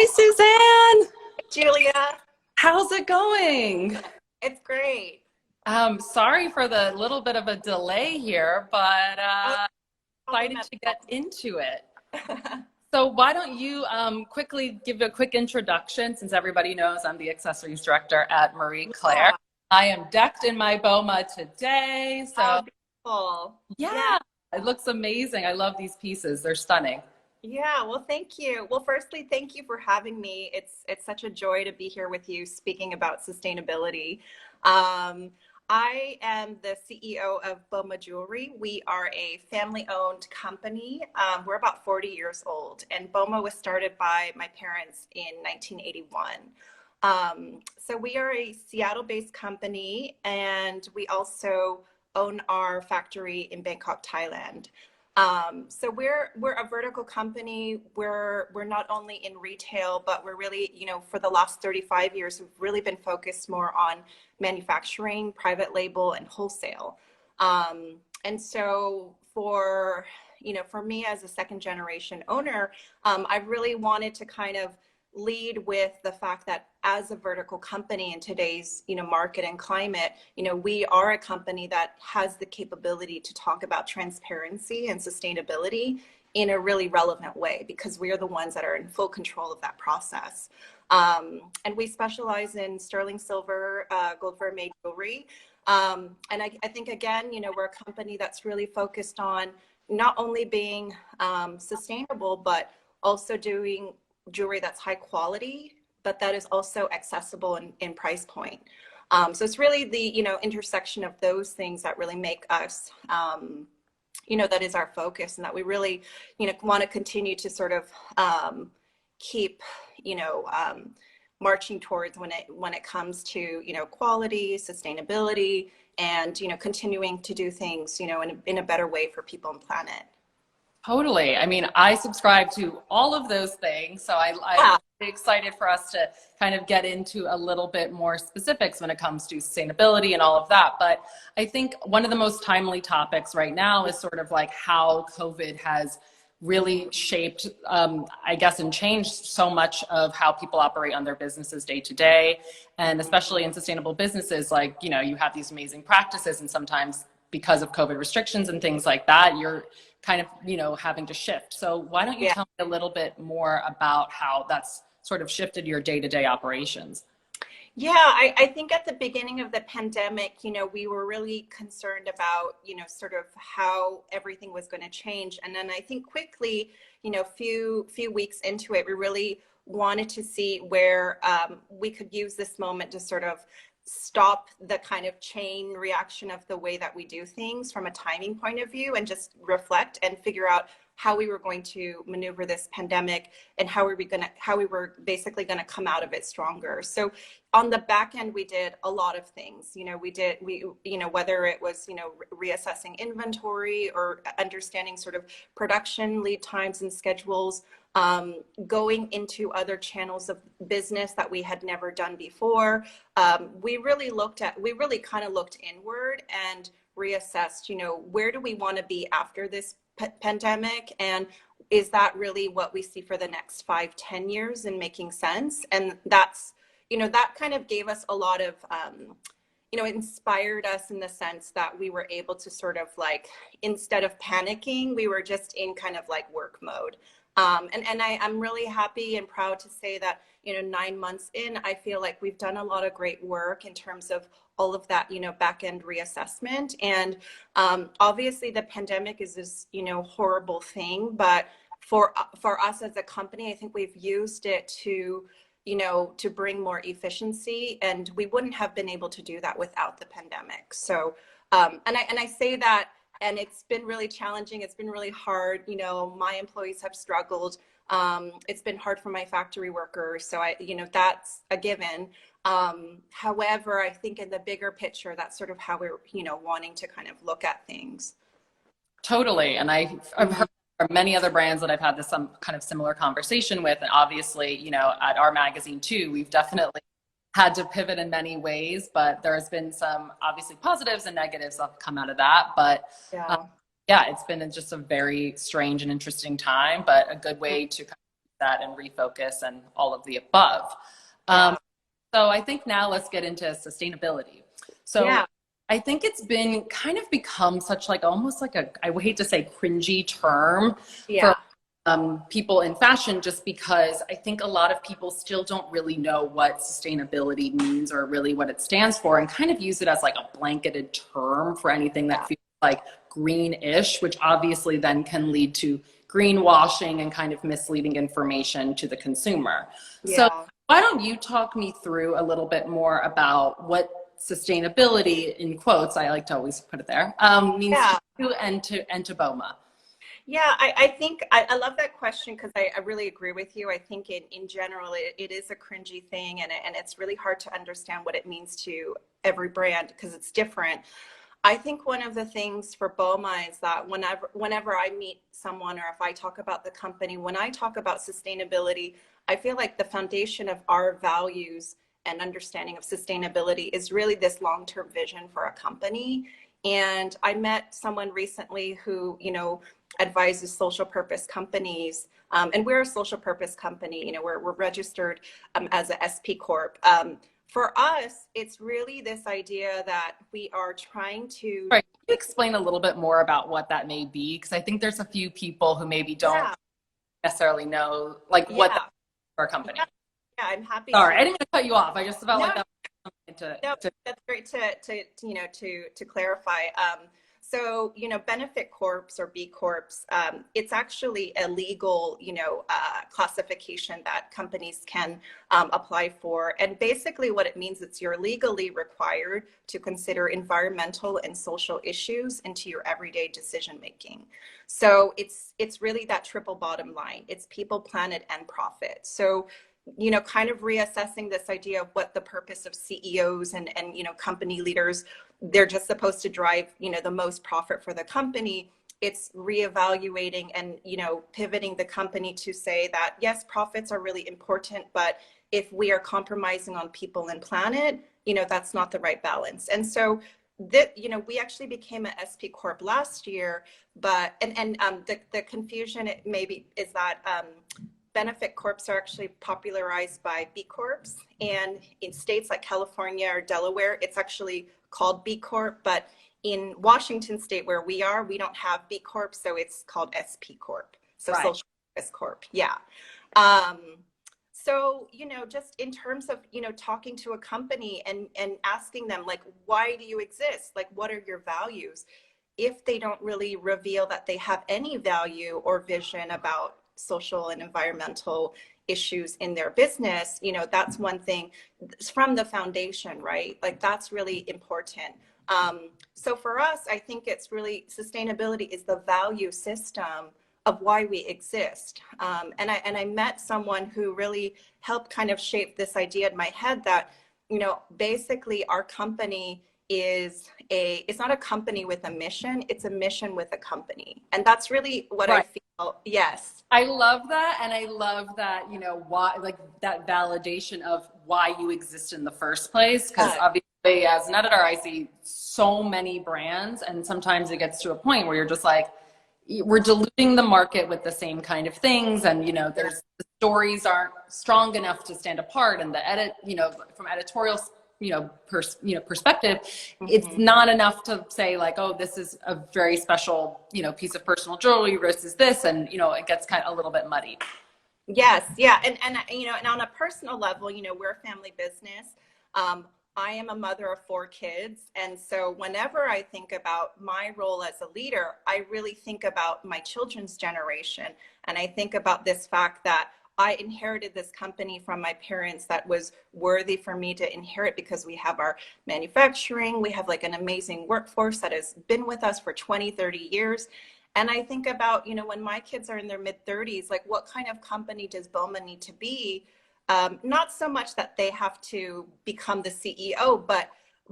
Hi, Suzanne. Julia, How's it going? it's great. Sorry for the little bit of a delay here, but Oh, problem excited at to get into it. all. So why don't you quickly give a quick introduction, since everybody knows I'm the accessories director at Marie Claire. Yeah. I am decked in my Boma today, Oh, so beautiful. Yeah. yeah, it looks amazing. I love these pieces. They're stunning. Yeah. Well, thank you. Well, firstly, thank you for having me. It's such a joy to be here with you speaking about sustainability. Um, I am the CEO of Boma Jewelry. We are a family-owned company. We're about 40 years old, and Boma was started by my parents in 1981. So we are a Seattle-based company, and we also own our factory in Bangkok, Thailand. So we're a vertical company. We're not only in retail, but we're really, for the last 35 years, we've really been focused more on manufacturing, private label, and wholesale. And so for me as a second generation owner, I really wanted to kind of lead with the fact that as a vertical company in today's market and climate, we are a company that has the capability to talk about transparency and sustainability in a really relevant way, because we are the ones that are in full control of that process. And we specialize in sterling silver, gold vermeil jewelry. And I think, again, we're a company that's really focused on not only being sustainable, but also doing jewelry that's high quality, but that is also accessible in price point. So it's really the intersection of those things that really make us that is our focus, and that we really want to continue to sort of keep marching towards when it comes to quality, sustainability, and continuing to do things in a better way for people and planet. Totally. I mean, I subscribe to all of those things. So I'm really excited for us to kind of get into a little bit more specifics when it comes to sustainability and all of that. But I think one of the most timely topics right now is sort of like how COVID has really shaped, I guess, and changed so much of how people operate on their businesses day to day. And especially in sustainable businesses, like, you have these amazing practices, and sometimes because of COVID restrictions and things like that, you're kind of, having to shift. So why don't you tell me a little bit more about how that's sort of shifted your day-to-day operations? Yeah, I think at the beginning of the pandemic, we were really concerned about, sort of how everything was going to change. And then I think quickly, few weeks into it, we really wanted to see where we could use this moment to sort of stop the kind of chain reaction of the way that we do things from a timing point of view, and just reflect and figure out how we were going to maneuver this pandemic, and how we were basically going to come out of it stronger. So on the back end, we did a lot of things. Whether it was reassessing inventory, or understanding sort of production lead times and schedules, going into other channels of business that we had never done before. We really kind of looked inward and reassessed, where do we want to be after this pandemic, and is that really what we see for the next 5-10 years, and making sense? And that's that kind of gave us a lot of it inspired us in the sense that we were able to sort of like, instead of panicking, we were just in kind of like work mode. And I'm really happy and proud to say that 9 months in, I feel like we've done a lot of great work in terms of all of that back end reassessment. And obviously the pandemic is this horrible thing, but for us as a company, I think we've used it to bring more efficiency, and we wouldn't have been able to do that without the pandemic. So and I say that, and it's been really challenging. It's been really hard. My employees have struggled. It's been hard for my factory workers. So that's a given. However, I think in the bigger picture, that's sort of how we're, wanting to kind of look at things. Totally. And I've heard from many other brands that I've had some kind of similar conversation with. And obviously, at our magazine too, we've definitely had to pivot in many ways, but there's been some obviously positives and negatives that have come out of that. But yeah, it's been just a very strange and interesting time, but a good way to kind reset and refocus and all of the above. So I think now let's get into sustainability. So Yeah. I think it's been kind of become such like almost like a, I would hate to say cringy term for people in fashion, just because I think a lot of people still don't really know what sustainability means or really what it stands for, and kind of use it as like a blanketed term for anything that feels like green-ish, which obviously then can lead to greenwashing and kind of misleading information to the consumer. So why don't you talk me through a little bit more about what sustainability, in quotes, I like to always put it there, means to you and to Boma? Yeah, I think I love that question, because I really agree with you. I think in general, it is a cringy thing, and it's really hard to understand what it means to every brand because it's different. I think one of the things for Boma is that whenever I meet someone, or if I talk about the company, when I talk about sustainability, I feel like the foundation of our values and understanding of sustainability is really this long-term vision for a company. And I met someone recently who, advises social purpose companies. And we're a social purpose company, we're registered as a SP Corp. For us, it's really this idea that we are trying to... Right. Can you explain a little bit more about what that may be? Because I think there's a few people who maybe don't necessarily know, like, what that's for a company. Yeah, I'm happy. Sorry, I didn't mean to cut you off. I just felt like that was that's great to clarify. So, benefit corps or B Corps, it's actually a legal, classification that companies can apply for. And basically what it means is you're legally required to consider environmental and social issues into your everyday decision making. So it's really that triple bottom line. It's people, planet, and profit. So, kind of reassessing this idea of what the purpose of CEOs and company leaders, they're just supposed to drive, the most profit for the company. It's reevaluating and, pivoting the company to say that, yes, profits are really important, but if we are compromising on people and planet, that's not the right balance. And so that, we actually became an SP Corp last year, but, the confusion maybe is that, benefit corps are actually popularized by B Corps, and in states like California or Delaware, it's actually called B Corp, but in Washington state where we are, we don't have B Corp, so it's called SP Corp, so Social Service Corp. So, just in terms of, talking to a company and asking them, like, why do you exist? Like, what are your values? If they don't really reveal that they have any value or vision about social and environmental issues in their business, that's one thing. It's from the foundation, right? Like, that's really important. So for us, I think it's really, sustainability is the value system of why we exist. And I met someone who really helped kind of shape this idea in my head that, basically our company it's not a company with a mission, it's a mission with a company. And that's really what I feel. Yes. I love that. And I love that, why, like, that validation of why you exist in the first place. Because obviously as an editor, I see so many brands, and sometimes it gets to a point where you're just like, we're diluting the market with the same kind of things. And, there's, the stories aren't strong enough to stand apart, and the from editorial perspective, it's not enough to say like, oh, this is a very special, piece of personal jewelry versus this, and it gets kind of a little bit muddy. Yes, yeah, and and on a personal level, we're a family business. I am a mother of 4 kids, and so whenever I think about my role as a leader, I really think about my children's generation, and I think about this fact that I inherited this company from my parents that was worthy for me to inherit, because we have our manufacturing, we have like an amazing workforce that has been with us for 20, 30 years. And I think about, when my kids are in their mid-30s, like, what kind of company does Boma need to be? Not so much that they have to become the CEO, but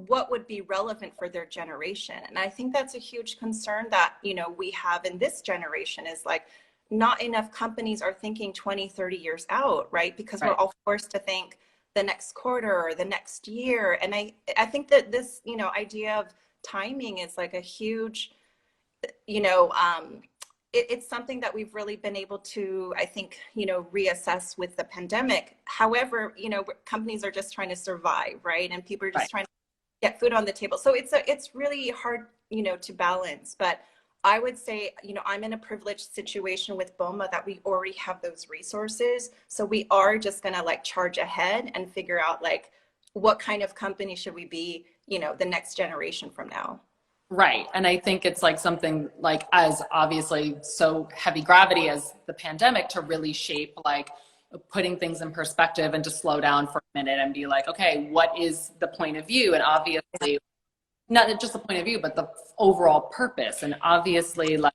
what would be relevant for their generation? And I think that's a huge concern that, we have in this generation, is like, not enough companies are thinking 20, 30 years out, right? Because we're all forced to think the next quarter or the next year. And I think that this, idea of timing is like a huge, it's something that we've really been able to, I think, reassess with the pandemic. However, companies are just trying to survive, right? And people are just Right. trying to get food on the table. So it's really hard, to balance. But I would say, I'm in a privileged situation with Boma that we already have those resources. So we are just gonna like charge ahead and figure out like what kind of company should we be, the next generation from now. Right. And I think it's like something like as obviously so heavy gravity as the pandemic to really shape like putting things in perspective and to slow down for a minute and be like, okay, what is the point of view? And obviously not just the point of view, but the overall purpose. And obviously like,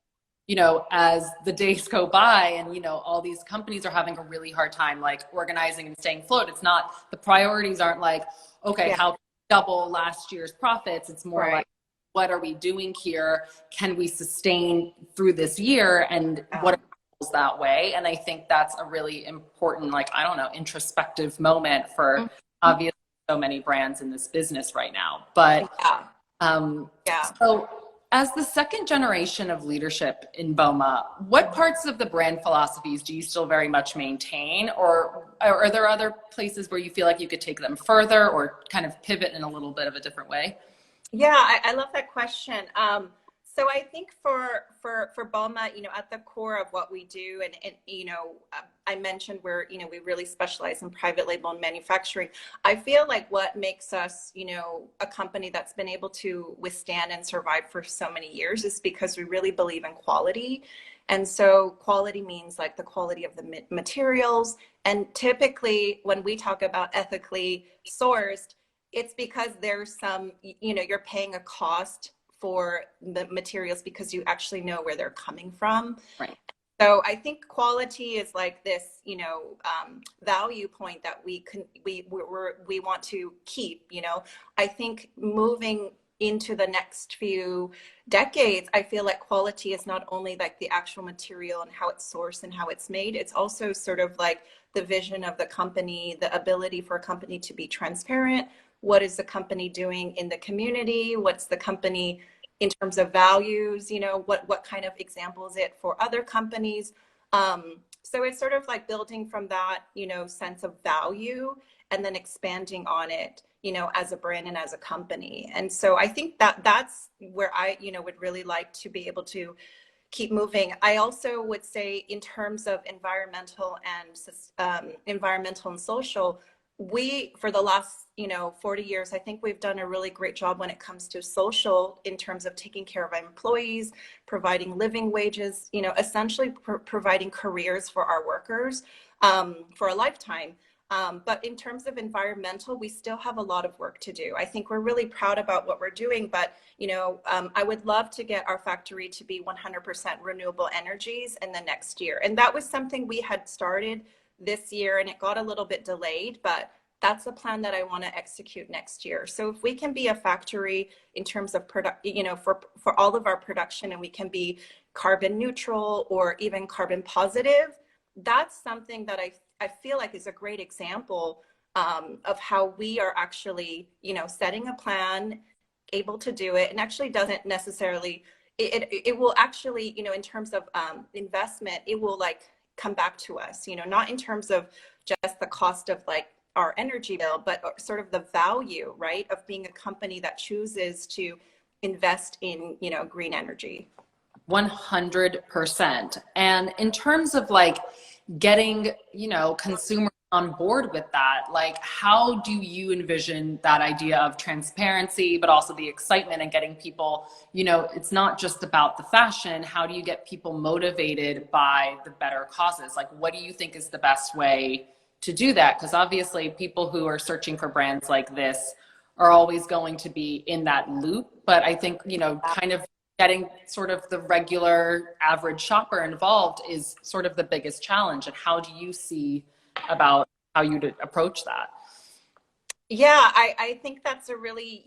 as the days go by and, all these companies are having a really hard time like organizing and staying afloat. It's not, the priorities aren't like, okay, Yeah. how can we double last year's profits? It's more Right. like, what are we doing here? Can we sustain through this year? And what are the goals that way? And I think that's a really important, like, I don't know, introspective moment for obviously so many brands in this business right now. But so as the second generation of leadership in Boma, what parts of the brand philosophies do you still very much maintain? Or are there other places where you feel like you could take them further or kind of pivot in a little bit of a different way? Yeah, I love that question. So I think for Boma, at the core of what we do, and I mentioned we really specialize in private label and manufacturing. I feel like what makes us, a company that's been able to withstand and survive for so many years is because we really believe in quality. And so quality means like the quality of the materials. And typically when we talk about ethically sourced, it's because there's some, you're paying a cost for the materials because you actually know where they're coming from. Right. So I think quality is like this, value point that we want to keep. I think moving into the next few decades, I feel like quality is not only like the actual material and how it's sourced and how it's made. It's also sort of like the vision of the company, the ability for a company to be transparent. What is the company doing in the community? What's the company in terms of values? What kind of example is it for other companies? So it's sort of like building from that, sense of value and then expanding on it, as a brand and as a company. And so I think that that's where I, would really like to be able to keep moving. I also would say in terms of environmental and social, we, for the last, 40 years, I think we've done a really great job when it comes to social in terms of taking care of our employees, providing living wages, essentially providing careers for our workers for a lifetime. But in terms of environmental, we still have a lot of work to do. I think we're really proud about what we're doing, but I would love to get our factory to be 100% renewable energies in the next year. And that was something we had started this year and it got a little bit delayed, but that's a plan that I want to execute next year. So if we can be a factory in terms of product, for all of our production, and we can be carbon neutral or even carbon positive, that's something that I feel like is a great example of how we are actually, setting a plan, able to do it, and actually doesn't necessarily, it will actually, in terms of investment, it will like come back to us, not in terms of just the cost of like our energy bill, but sort of the value, right, of being a company that chooses to invest in, green energy. 100%. And in terms of like getting, consumers on board with that, like how do you envision that idea of transparency, but also the excitement and getting people, it's not just about the fashion. How do you get people motivated by the better causes? Like, what do you think is the best way to do that? Because obviously people who are searching for brands like this are always going to be in that loop. But I think, kind of getting sort of the regular average shopper involved is sort of the biggest challenge. And how do you see about how you'd approach that? Yeah, I think that's a really,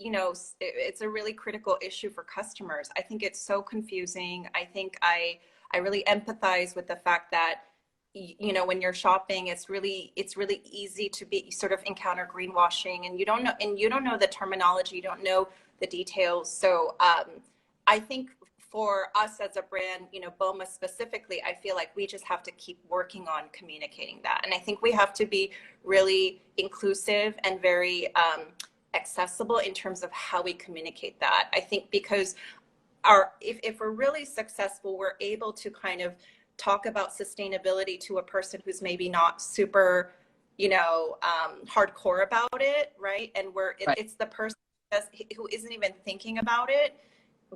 it's a really critical issue for customers. I think it's so confusing. I think I really empathize with the fact that, when you're shopping, it's really easy to be sort of encounter greenwashing, and you don't know the terminology, you don't know the details. So I think for us as a brand, you know, Boma specifically, I feel like we just have to keep working on communicating that. And I think we have to be really inclusive and very accessible in terms of how we communicate that. I think because if we're really successful, we're able to kind of talk about sustainability to a person who's maybe not super, you know, hardcore about it, right? And it's the person who isn't even thinking about it,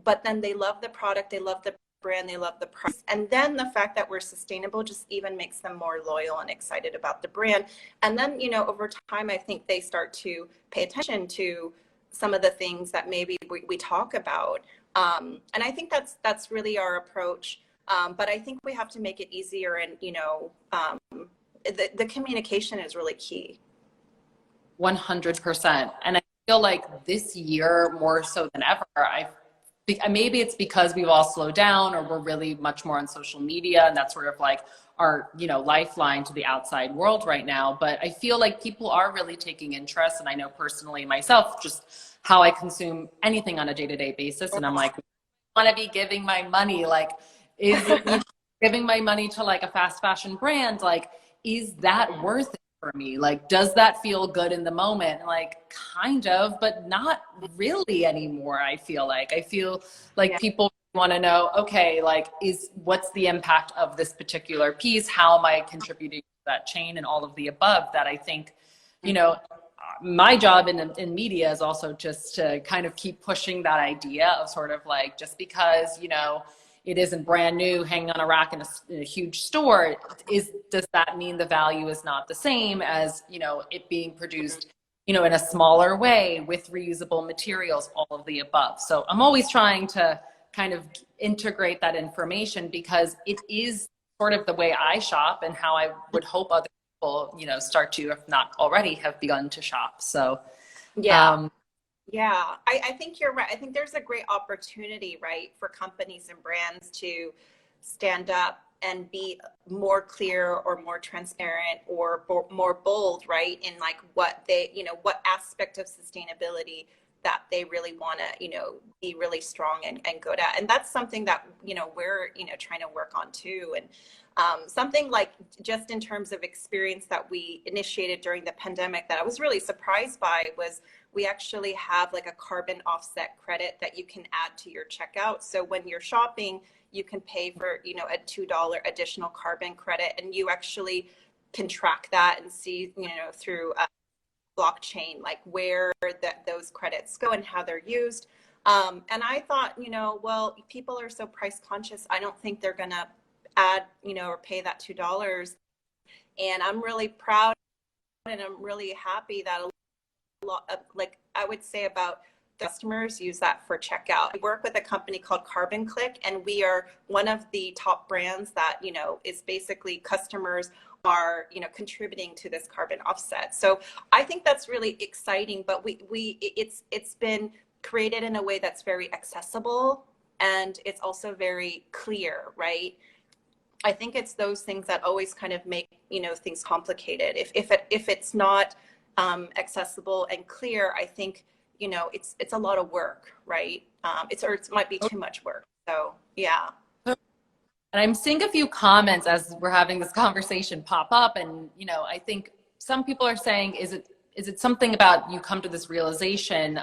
but then they love the product, they love the brand, they love the price. And then the fact that we're sustainable just even makes them more loyal and excited about the brand. And then, you know, over time, I think they start to pay attention to some of the things that maybe we talk about. And I think that's really our approach. But I think we have to make it easier, and, you know, the communication is really key. 100%. And I feel like this year more so than ever, maybe it's because we've all slowed down, or we're really much more on social media, and that's sort of like our, you know, lifeline to the outside world right now. But I feel like people are really taking interest, and I know personally myself, just how I consume anything on a day-to-day basis. And I'm like, I want to be giving my money, like, is it giving my money to like a fast fashion brand? Like, is that worth it for me? Like, does that feel good in the moment? Like, kind of, but not really anymore. I feel like people want to know, okay, like, what's the impact of this particular piece? How am I contributing to that chain, and all of the above? That I think, you know, my job in media is also just to kind of keep pushing that idea of sort of like, just because, you know, it isn't brand new hanging on a rack in a huge store, does that mean the value is not the same as, you know, it being produced, you know, in a smaller way with reusable materials, all of the above. So I'm always trying to kind of integrate that information, because it is sort of the way I shop, and how I would hope other people, you know, start to, if not already, have begun to shop. So yeah, I think you're right. I think there's a great opportunity, right, for companies and brands to stand up and be more clear or more transparent or more bold, right, in like what they, you know, what aspect of sustainability that they really want to, you know, be really strong and good at. And that's something that, you know, we're, you know, trying to work on too. And something like, just in terms of experience that we initiated during the pandemic that I was really surprised by, was we actually have like a carbon offset credit that you can add to your checkout. So when you're shopping, you can pay for, you know, a $2 additional carbon credit, and you actually can track that and see, you know, through blockchain, like where those credits go and how they're used. And I thought, you know, well, people are so price conscious, I don't think they're gonna add, you know, or pay that $2. And I'm really proud, and I'm really happy that a lot of, like, I would say about customers use that for checkout. We work with a company called Carbon Click, and we are one of the top brands that, you know, is basically customers are, you know, contributing to this carbon offset. So I think that's really exciting, but it's been created in a way that's very accessible, and it's also very clear, right? I think it's those things that always kind of make, you know, things complicated. If it's not accessible and clear, I think, you know, it's a lot of work, right? It might be too much work. So yeah. And I'm seeing a few comments as we're having this conversation pop up, and, you know, I think some people are saying, is it something about you come to this realization,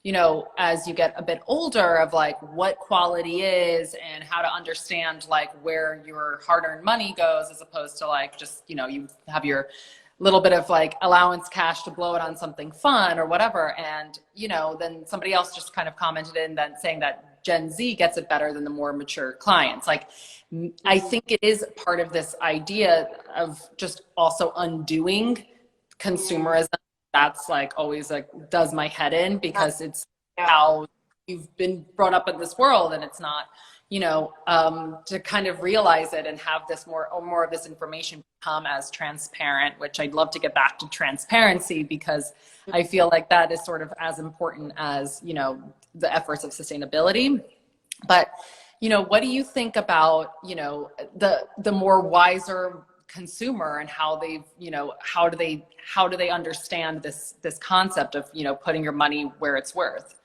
you know, as you get a bit older, of like what quality is and how to understand like where your hard-earned money goes, as opposed to like just, you know, you have your little bit of like allowance cash to blow it on something fun or whatever. And, you know, then somebody else just kind of commented in that, saying that Gen Z gets it better than the more mature clients. Like, I think it is part of this idea of just also undoing consumerism. That's like always like does my head in, because it's how you've been brought up in this world, and it's not, you know, to kind of realize it and have this more of this information become as transparent, which I'd love to get back to transparency, because I feel like that is sort of as important as, you know, the efforts of sustainability. But, you know, what do you think about, you know, the more wiser consumer, and how they've, you know, how do they understand this concept of, you know, putting your money where it's worth?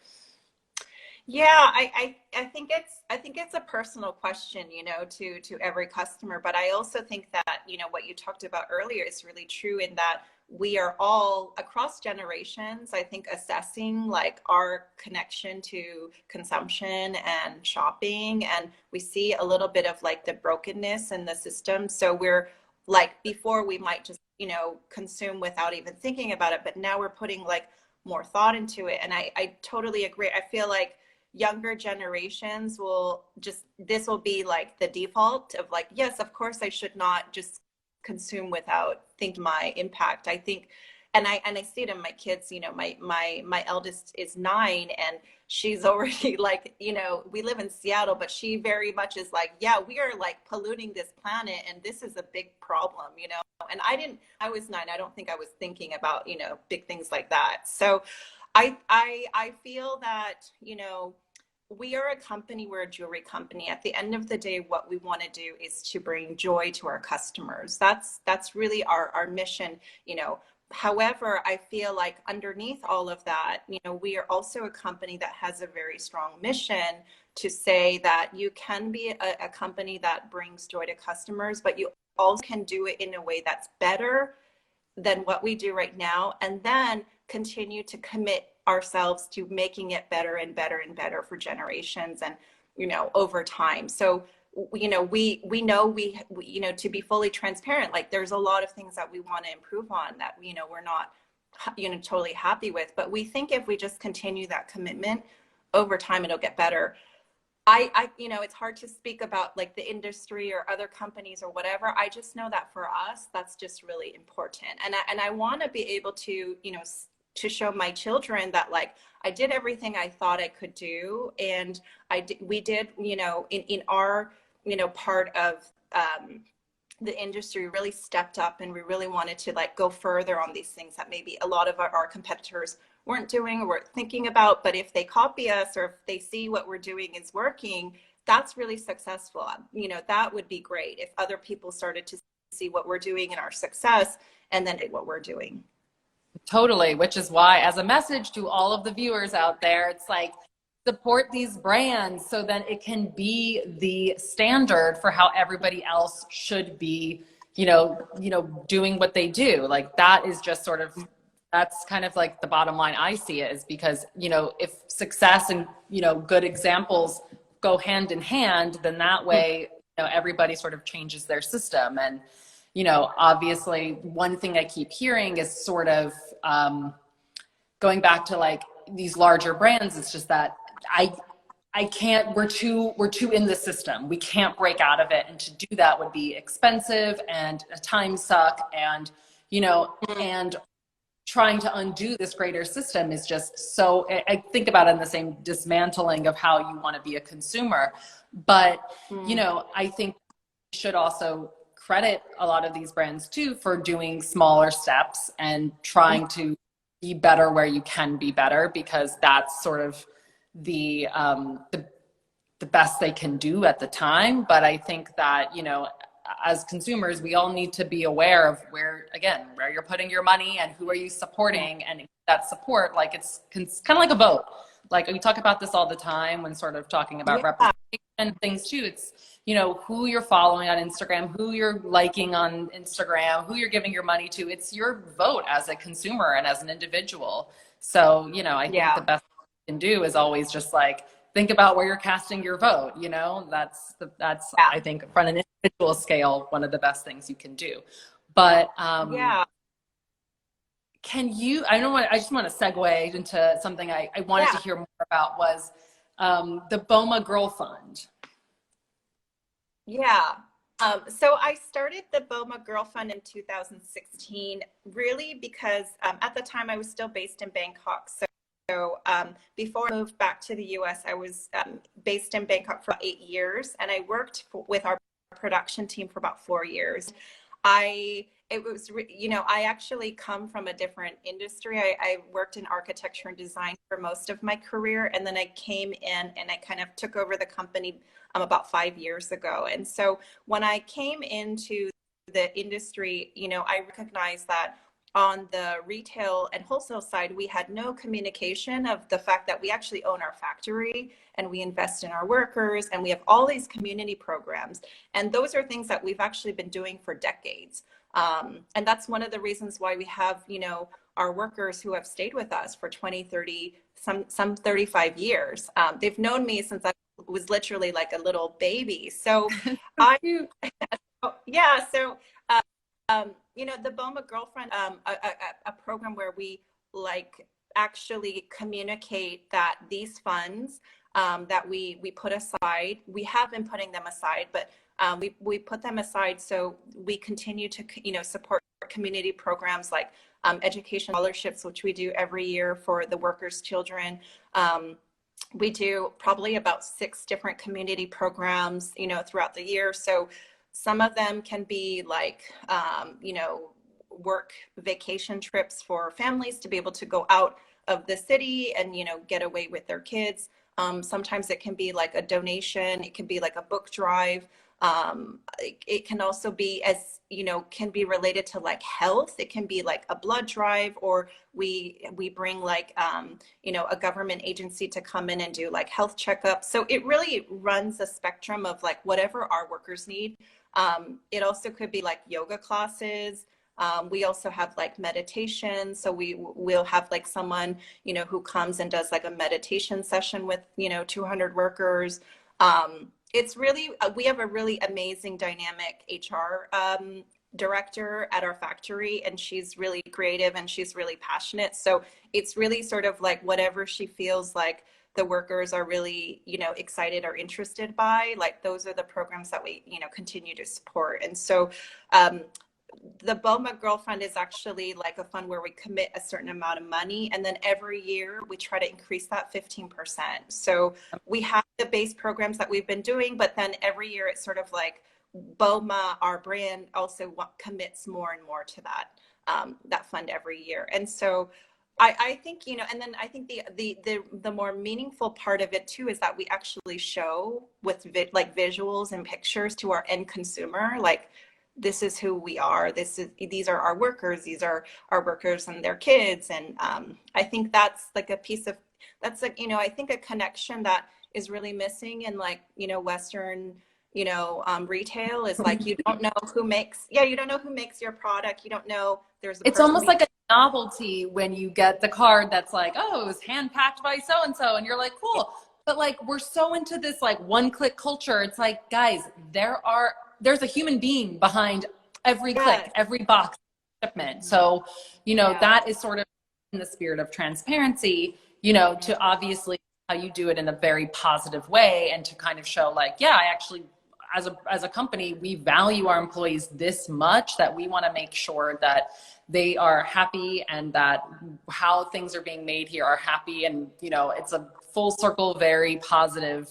Yeah, I think it's a personal question, you know, to every customer. But I also think that, you know, what you talked about earlier is really true in that we are all across generations, I think, assessing like our connection to consumption and shopping. And we see a little bit of like the brokenness in the system. So we're like, before we might just, you know, consume without even thinking about it, but now we're putting like more thought into it. And I totally agree. I feel like younger generations will just, this will be like the default of like, yes, of course I should not just consume without thinking my impact. I think, and I see it in my kids, you know, my eldest is 9 and she's already like, you know, we live in Seattle, but she very much is like, yeah, we are like polluting this planet and this is a big problem, you know. And I was 9, I don't think I was thinking about, you know, big things like that. So I feel that, you know, we are a company, we're a jewelry company. At the end of the day, what we want to do is to bring joy to our customers. That's really our mission, you know. However, I feel like underneath all of that, you know, we are also a company that has a very strong mission to say that you can be a company that brings joy to customers, but you also can do it in a way that's better than what we do right now, and then continue to commit ourselves to making it better and better and better for generations and, you know, over time. So, you know, we know we you know, to be fully transparent, like there's a lot of things that we want to improve on that, you know, we're not, you know, totally happy with, but we think if we just continue that commitment over time, it'll get better. You know, it's hard to speak about like the industry or other companies or whatever. I just know that for us, that's just really important. And I want to be able to, you know, to show my children that like I did everything I thought I could do. And we did, you know, in our, you know, part of the industry really stepped up and we really wanted to like go further on these things that maybe a lot of our competitors weren't doing or weren't thinking about. But if they copy us or if they see what we're doing is working, that's really successful. You know, that would be great if other people started to see what we're doing and our success and then what we're doing. Totally, which is why, as a message to all of the viewers out there, it's like support these brands so that it can be the standard for how everybody else should be, doing what they do. Like that is just sort of, that's kind of like the bottom line I see it, is because, if success and, good examples go hand in hand, then that way, everybody sort of changes their system. And obviously one thing I keep hearing is sort of going back to like these larger brands. It's just that I can't, we're too in the system. We can't break out of it. And to do that would be expensive and a time suck. And, and trying to undo this greater system is just so, I think about it in the same dismantling of how you want to be a consumer. But, I think we should also credit a lot of these brands too for doing smaller steps and trying to be better where you can be better, because that's sort of the best they can do at the time. But I think that, as consumers, we all need to be aware of where you're putting your money and who are you supporting, and that support, like it's kind of like a vote. Like we talk about this all the time when sort of talking about representation things too. It's, who you're following on Instagram, who you're liking on Instagram, who you're giving your money to. It's your vote as a consumer and as an individual. So, I think the best you can do is always just like, think about where you're casting your vote. That's I think from an individual scale, one of the best things you can do. But can you, I just want to segue into something I wanted to hear more about, was the Boma Girlfriend. Yeah. So I started the Boma Girlfriend in 2016, really because at the time I was still based in Bangkok. So before I moved back to the US, I was based in Bangkok for 8 years, and I worked with our production team for about 4 years. I actually come from a different industry. I worked in architecture and design for most of my career, and then I came in and I kind of took over the company about 5 years ago. And so when I came into the industry, I recognized that on the retail and wholesale side, we had no communication of the fact that we actually own our factory and we invest in our workers and we have all these community programs. And those are things that we've actually been doing for decades. And that's one of the reasons why we have, you know, our workers who have stayed with us for 20, 30, some 35 years. They've known me since I was literally like a little baby. So I, yeah, so you know, the Boma Girlfriend, a program where we like actually communicate that these funds that we put aside, we have been putting them aside, but we put them aside so we continue to, you know, support community programs like education scholarships, which we do every year for the workers' children. We do probably about 6 different community programs, you know, throughout the year. So some of them can be like, you know, work vacation trips for families to be able to go out of the city and, you know, get away with their kids. Sometimes it can be like a donation. It can be like a book drive. It can also be, as you know, can be related to like health. It can be like a blood drive, or we bring like, you know, a government agency to come in and do like health checkups. So it really runs a spectrum of like whatever our workers need. It also could be like yoga classes. We also have like meditation. So we'll have like someone, you know, who comes and does like a meditation session with, you know, 200 workers. It's really, we have a really amazing dynamic HR director at our factory, and she's really creative and she's really passionate. So it's really sort of like whatever she feels like the workers are really, you know, excited or interested by, like those are the programs that we, you know, continue to support. And so the Boma Girlfriend is actually like a fund where we commit a certain amount of money, and then every year we try to increase that 15%. So we have the base programs that we've been doing, but then every year it's sort of like Boma, our brand, also commits more and more to that that fund every year. And so I think, you know, and then I think the more meaningful part of it too is that we actually show with like visuals and pictures to our end consumer, like, this is who we are. These are our workers. These are our workers and their kids. And I think that's like a piece of, that's like, you know, I think a connection that is really missing in like, you know, Western, you know, retail is like, you don't know who makes, you don't know who makes your product. You don't know there's a It's almost like a novelty when you get the card that's like, oh, it was hand packed by so-and-so. And you're like, cool. But like, we're so into this like one-click culture. It's like, guys, there's a human being behind every click, every box shipment. So, you know, that is sort of in the spirit of transparency, you know, to obviously how you do it in a very positive way, and to kind of show like, yeah, I actually, as a company, we value our employees this much that we want to make sure that they are happy and that how things are being made here are happy. And, you know, it's a full circle, very positive,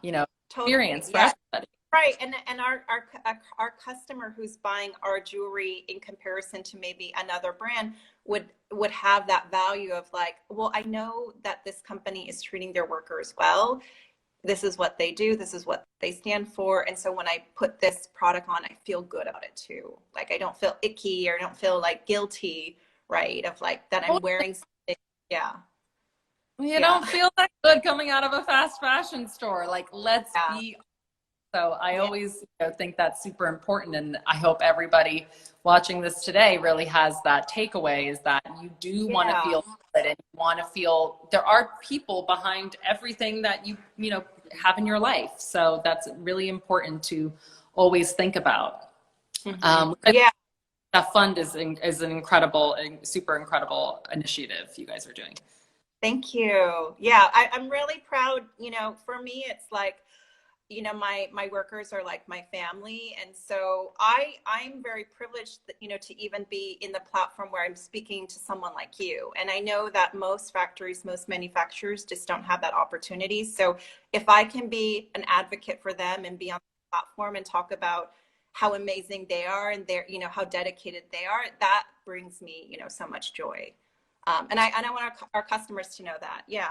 you know, experience for everybody. Right, and our customer who's buying our jewelry in comparison to maybe another brand would have that value of like, well, I know that this company is treating their workers well. This is what they do. This is what they stand for. And so when I put this product on, I feel good about it too. Like I don't feel icky or I don't feel like guilty, right? Of like that I'm wearing something. Yeah. You don't feel that good coming out of a fast fashion store. Like, let's be. So I always, you know, think that's super important. And I hope everybody watching this today really has that takeaway, is that you do want to feel good, and you want to feel there are people behind everything that you know, have in your life. So that's really important to always think about. That fund is an incredible and super incredible initiative you guys are doing. Thank you. Yeah, I'm really proud. You know, for me, it's like, you know, my workers are like my family. And so I'm very privileged, you know, to even be in the platform where I'm speaking to someone like you. And I know that most factories, most manufacturers just don't have that opportunity. So if I can be an advocate for them and be on the platform and talk about how amazing they are and they're, you know, how dedicated they are, that brings me, you know, so much joy. And I want our customers to know that. Yeah.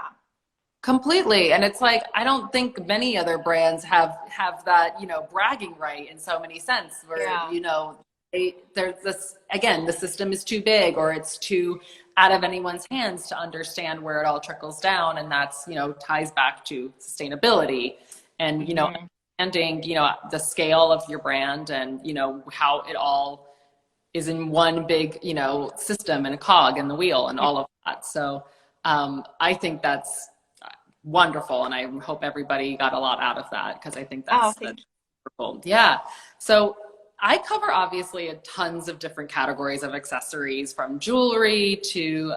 Completely. And it's like, I don't think many other brands have that, you know, bragging right in so many sense where, you know, there's this, again, the system is too big, or it's too out of anyone's hands to understand where it all trickles down. And that's, ties back to sustainability and, understanding, the scale of your brand and, how it all is in one big, system and a cog in the wheel and all of that. So I think that's wonderful. And I hope everybody got a lot out of that, because I think that's wonderful. Yeah. So I cover obviously tons of different categories of accessories, from jewelry to,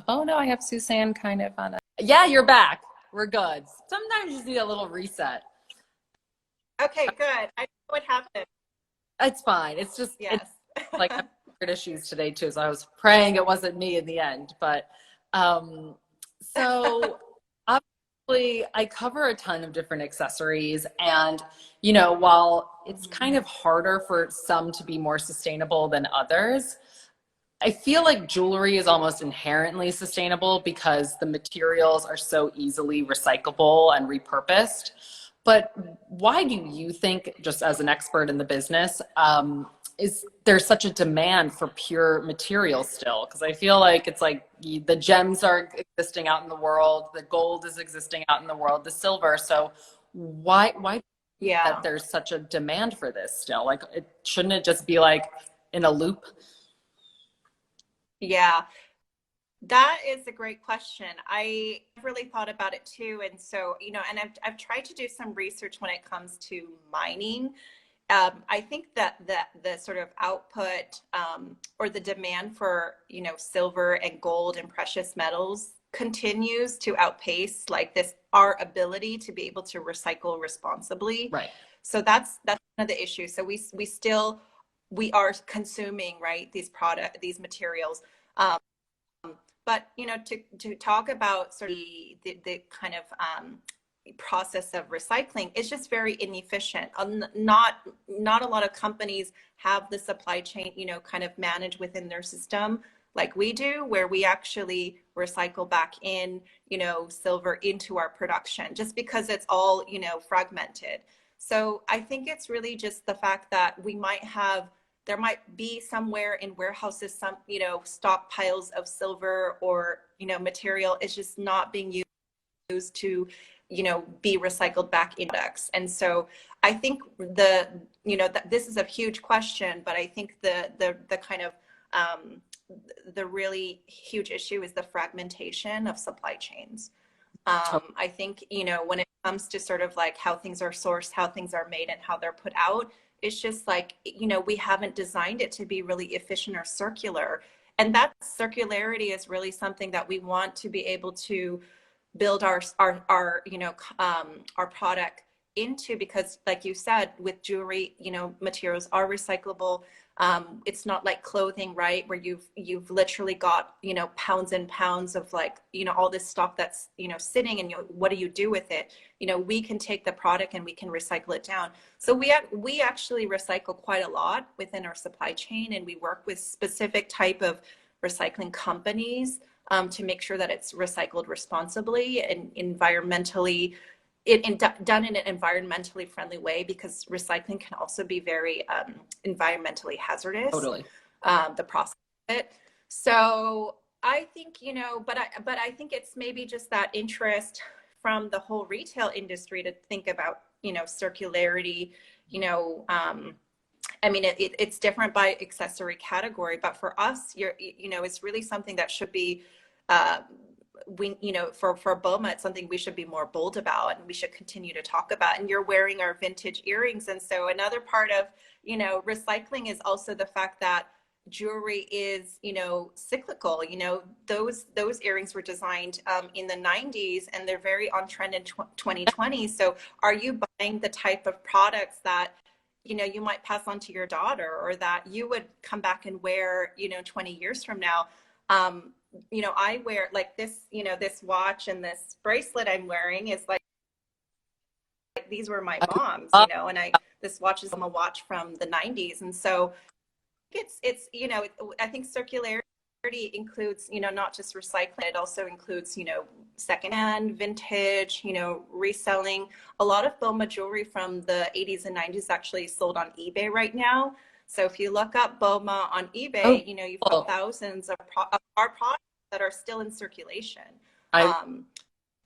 oh no, I have Suzanne kind of on a, yeah, you're back. We're good. Sometimes you just need a little reset. Okay, good. I know what happened. It's fine. It's just, yes. It's like I had issues today too. So I was praying it wasn't me in the end, but, so obviously I cover a ton of different accessories, and, while it's kind of harder for some to be more sustainable than others, I feel like jewelry is almost inherently sustainable because the materials are so easily recyclable and repurposed. But why do you think, just as an expert in the business, is there such a demand for pure materials still? Because I feel like it's like the gems are existing out in the world, the gold is existing out in the world, the silver. So why that there's such a demand for this still? Like, shouldn't it just be like in a loop? Yeah, that is a great question. I really thought about it too. And so, and I've tried to do some research when it comes to mining. I think that the sort of output or the demand for, silver and gold and precious metals continues to outpace like this, our ability to be able to recycle responsibly. Right. So that's one of the issues. So we are consuming, right, these materials. But, to talk about sort of the kind of process of recycling, it's just very inefficient. Not a lot of companies have the supply chain, kind of managed within their system like we do, where we actually recycle back in, silver into our production, just because it's all, fragmented. So I think it's really just the fact that there might be somewhere in warehouses some, stockpiles of silver or, material is just not being used to, be recycled back in products. And so I think this is a huge question, but I think the kind of the really huge issue is the fragmentation of supply chains. I think, when it comes to sort of like how things are sourced, how things are made, and how they're put out, it's just like, we haven't designed it to be really efficient or circular. And that circularity is really something that we want to be able to build our product into, because like you said, with jewelry, materials are recyclable. It's not like clothing, right, where you've literally got, pounds and pounds of like, all this stock that's, sitting, and what do you do with it? We can take the product and we can recycle it down. So we actually recycle quite a lot within our supply chain, and we work with specific type of recycling companies to make sure that it's recycled responsibly and environmentally done in an environmentally friendly way, because recycling can also be very environmentally hazardous. Totally. The process of it. So I think, but I think it's maybe just that interest from the whole retail industry to think about, circularity, I mean, it's different by accessory category, but for us, it's really something that should be, for Boma, it's something we should be more bold about, and we should continue to talk about. And you're wearing our vintage earrings. And so another part of, recycling is also the fact that jewelry is, cyclical. Those earrings were designed in the 90s, and they're very on trend in 2020. So are you buying the type of products that, you might pass on to your daughter, or that you would come back and wear, 20 years from now? I wear like this, this watch and this bracelet I'm wearing is like these were my mom's, and this watch is a watch from the 90s. And so it's, I think circularity includes, not just recycling, it also includes, secondhand, vintage, reselling. A lot of Boma jewelry from the 80s and 90s actually sold on eBay right now. So if you look up Boma on Oh, eBay, you've cool. got thousands of our products that are still in circulation. I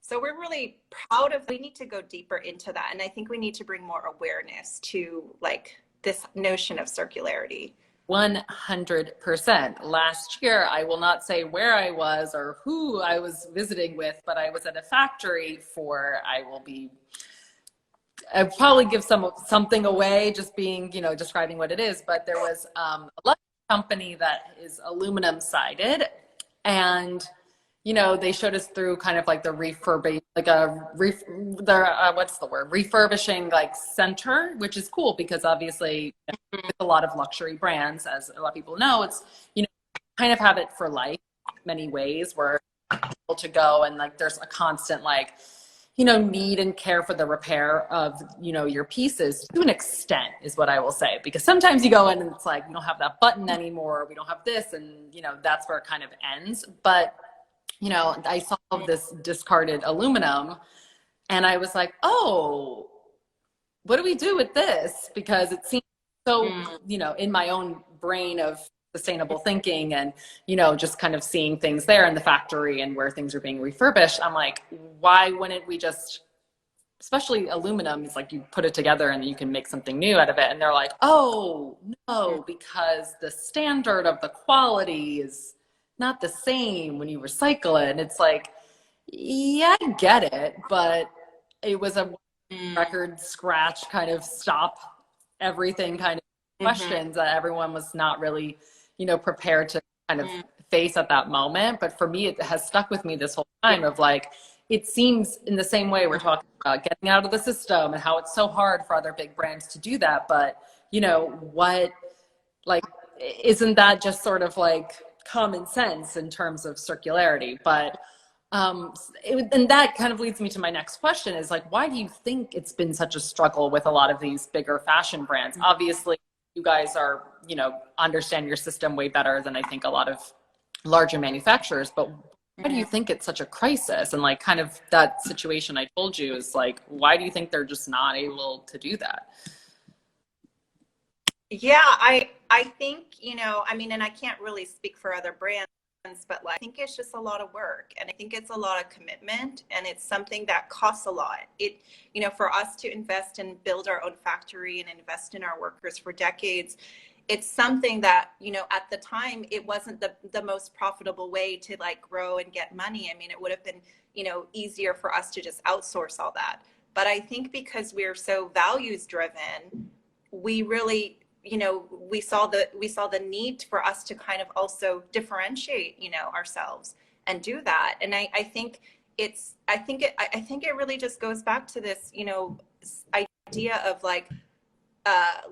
So we're really proud of, we need to go deeper into that. And I think we need to bring more awareness to like this notion of circularity. 100%. Last year, I will not say where I was or who I was visiting with, but I was at a factory for, I'll probably give something away, just being, describing what it is. But there was a luxury company that is aluminum sided, and they showed us through kind of like the refurbishing like center, which is cool because obviously with a lot of luxury brands, as a lot of people know, it's kind of have it for life many ways where able to go and like there's a constant like need and care for the repair of your pieces to an extent is what I will say, because sometimes you go in and it's like we don't have that button anymore, we don't have this, and that's where it kind of ends. But I saw this discarded aluminum and I was like, oh, what do we do with this? Because it seems so, in my own brain of sustainable thinking and, just kind of seeing things there in the factory and where things are being refurbished. I'm like, why wouldn't we just, especially aluminum, it's like you put it together and you can make something new out of it. And they're like, oh, no, because the standard of the quality is not the same when you recycle it. And it's like, yeah, I get it, but it was a record scratch kind of stop everything kind of questions that everyone was not really, prepared to kind of face at that moment. But for me, it has stuck with me this whole time of like, it seems in the same way we're talking about getting out of the system and how it's so hard for other big brands to do that. But, what, like, isn't that just sort of like common sense in terms of circularity? But and that kind of leads me to my next question is like, why do you think it's been such a struggle with a lot of these bigger fashion brands? Obviously, you guys are, understand your system way better than I think a lot of larger manufacturers, but why do you think it's such a crisis? And like kind of that situation I told you is like, why do you think they're just not able to do that? Yeah, I think, and I can't really speak for other brands, but like, I think it's just a lot of work, and I think it's a lot of commitment, and it's something that costs a lot. For us to invest and build our own factory and invest in our workers for decades, it's something that, at the time it wasn't the most profitable way to like grow and get money. I mean, it would have been, easier for us to just outsource all that. But I think because we're so values driven, we really, we saw the need for us to kind of also differentiate, ourselves and do that. And I think it really just goes back to this, idea of like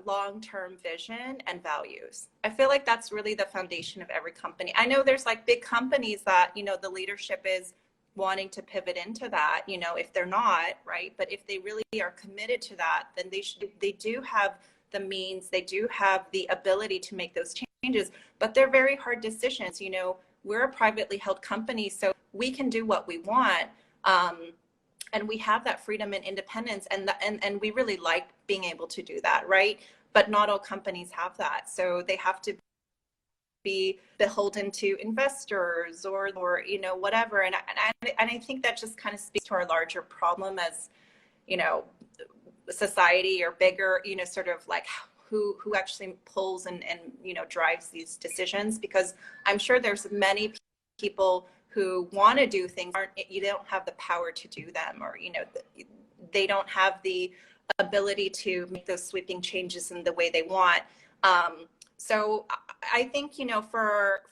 long-term vision and values. I feel like that's really the foundation of every company. I know there's like big companies that, the leadership is wanting to pivot into that, if they're not, right? But if they really are committed to that, then they do have the means, they do have the ability to make those changes, but they're very hard decisions. We're a privately held company, so we can do what we want. And we have that freedom and independence, and we really like being able to do that, right? But not all companies have that. So they have to be beholden to investors or whatever. And I think that just kind of speaks to our larger problem as, society or bigger, sort of like who actually pulls and drives these decisions, because I'm sure there's many people who want to do things, you don't have the power to do them, or they don't have the ability to make those sweeping changes in the way they want. So I think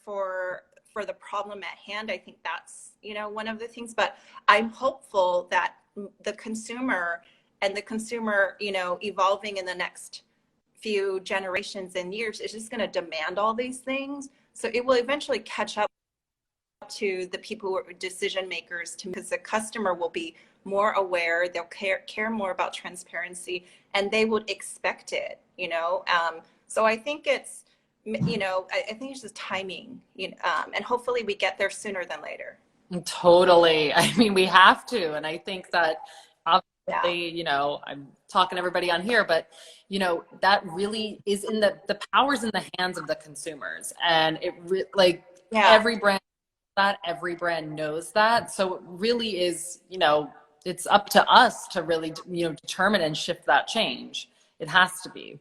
for the problem at hand, I think that's one of the things. But I'm hopeful that the consumer evolving in the next few generations and years is just going to demand all these things. So it will eventually catch up to the people who are decision makers, because the customer will be more aware, they'll care more about transparency, and they would expect it, so I think it's, I think it's just timing, and hopefully we get there sooner than later. Totally. I mean, we have to. And I think that Yeah. you know, I'm talking to everybody on here, but you know, that really is in the power's in the hands of the consumers. And like Yeah. every brand every brand knows that. So it really is, you know, it's up to us to really, you know, determine and shift that change. It has to be.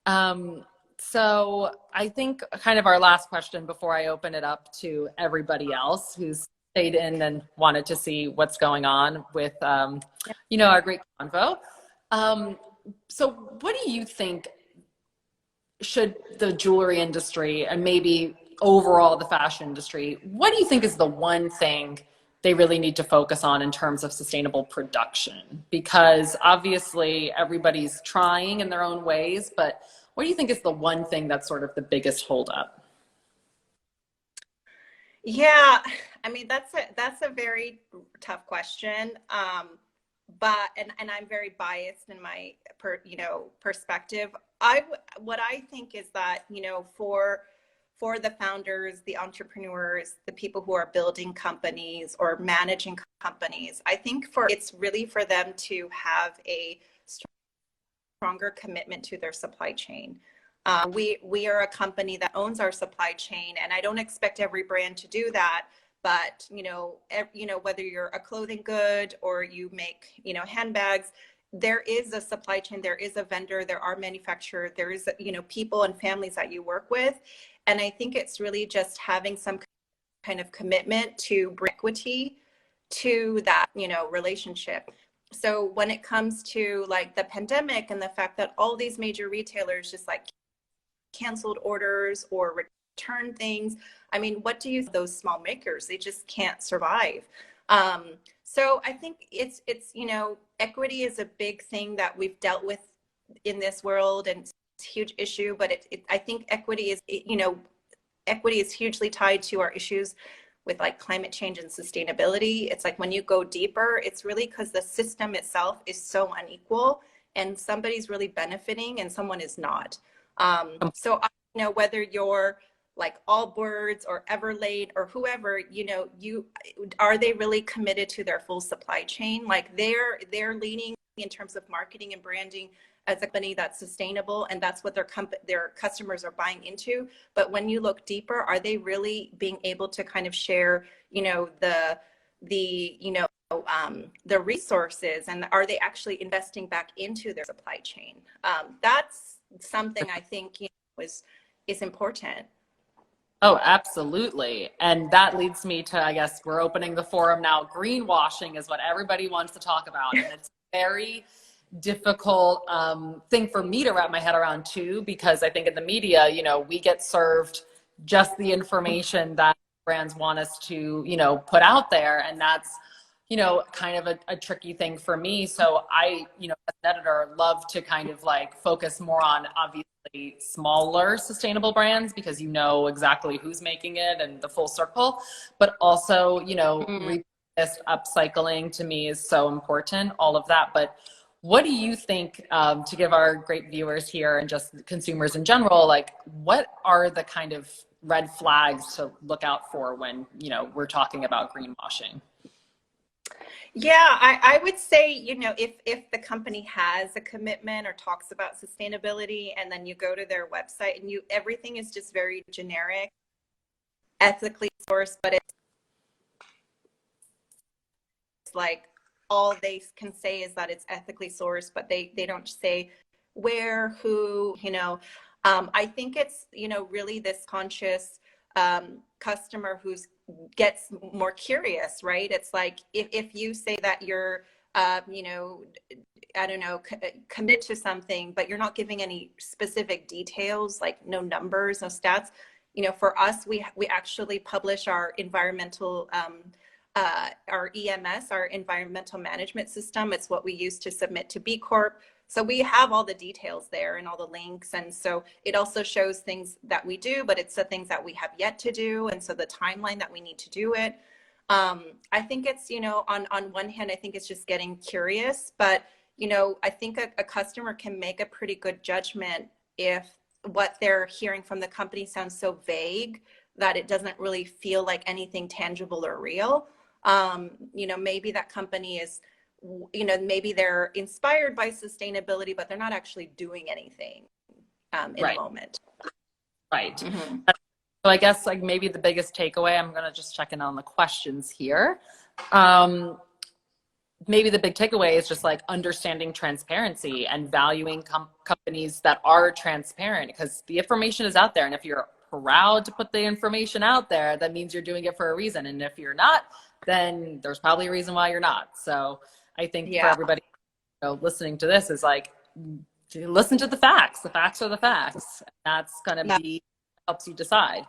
Um, so I think kind of our last question before I open it up to everybody else who's stayed in and wanted to see what's going on with, you know, our great convo. So what do you think should the jewelry industry and maybe overall the fashion industry, what do you think is the one thing they really need to focus on in terms of sustainable production? Because obviously everybody's trying in their own ways, but what do you think is the one thing that's sort of the biggest holdup? Yeah, I mean that's a very tough question. But and I'm very biased in my perspective. What I think is that, you know, for the founders, the entrepreneurs, the people who are building companies or managing companies, I think it's really for them to have a stronger commitment to their supply chain. We are a company that owns our supply chain, and I don't expect every brand to do that. But whether you're a clothing good or you make handbags, there is a supply chain, there is a vendor, there are manufacturers, there is people and families that you work with, and I think it's really just having some kind of commitment to bring equity to that relationship. So when it comes to like the pandemic and the fact that all these major retailers just like canceled orders or return things, I mean, what do you, those small makers, they just can't survive. So I think it's equity is a big thing that we've dealt with in this world, and it's a huge issue, but I think equity is hugely tied to our issues with like climate change and sustainability. It's like when you go deeper, it's really because the system itself is so unequal, and somebody's really benefiting and someone is not. So whether you're like Allbirds or Everlane or whoever, you are they really committed to their full supply chain? Like they're leaning in terms of marketing and branding as a company that's sustainable, and that's what their customers are buying into. But when you look deeper, are they really being able to kind of share, the resources, and are they actually investing back into their supply chain? That's something I think is important. Oh, absolutely. And that leads me to, I guess we're opening the forum now. Greenwashing is what everybody wants to talk about. And it's very difficult thing for me to wrap my head around too, because I think in the media, we get served just the information that brands want us to, put out there. And that's, kind of a tricky thing for me. So I, as an editor, love to kind of like focus more on obviously smaller sustainable brands, because exactly who's making it and the full circle, but also, upcycling to me is so important, all of that. But what do you think, to give our great viewers here and just consumers in general, like what are the kind of red flags to look out for when, we're talking about greenwashing? Yeah, I would say, if the company has a commitment or talks about sustainability, and then you go to their website and everything is just very generic, ethically sourced, but it's like all they can say is that it's ethically sourced, but they don't say where, who, I think it's, really this conscious customer who's gets more curious, right? It's like if you say that you're I don't know, commit to something, but you're not giving any specific details, like no numbers, no stats. For us, we actually publish our environmental our EMS, our environmental management system. It's what we use to submit to B Corp. So we have all the details there and all the links. And so it also shows things that we do, but it's the things that we have yet to do. And so the timeline that we need to do it. I think it's, on one hand, I think it's just getting curious, but, I think a customer can make a pretty good judgment if what they're hearing from the company sounds so vague that it doesn't really feel like anything tangible or real. Maybe that company is you know, maybe they're inspired by sustainability, but they're not actually doing anything in the moment. Right. So I guess like maybe the biggest takeaway, I'm going to just check in on the questions here. Maybe the big takeaway is just like understanding transparency and valuing companies that are transparent, because the information is out there. And if you're proud to put the information out there, that means you're doing it for a reason. And if you're not, then there's probably a reason why you're not. So I think for everybody, you know, listening to this is like, listen to the facts. The facts are the facts. That's going to be helps you decide.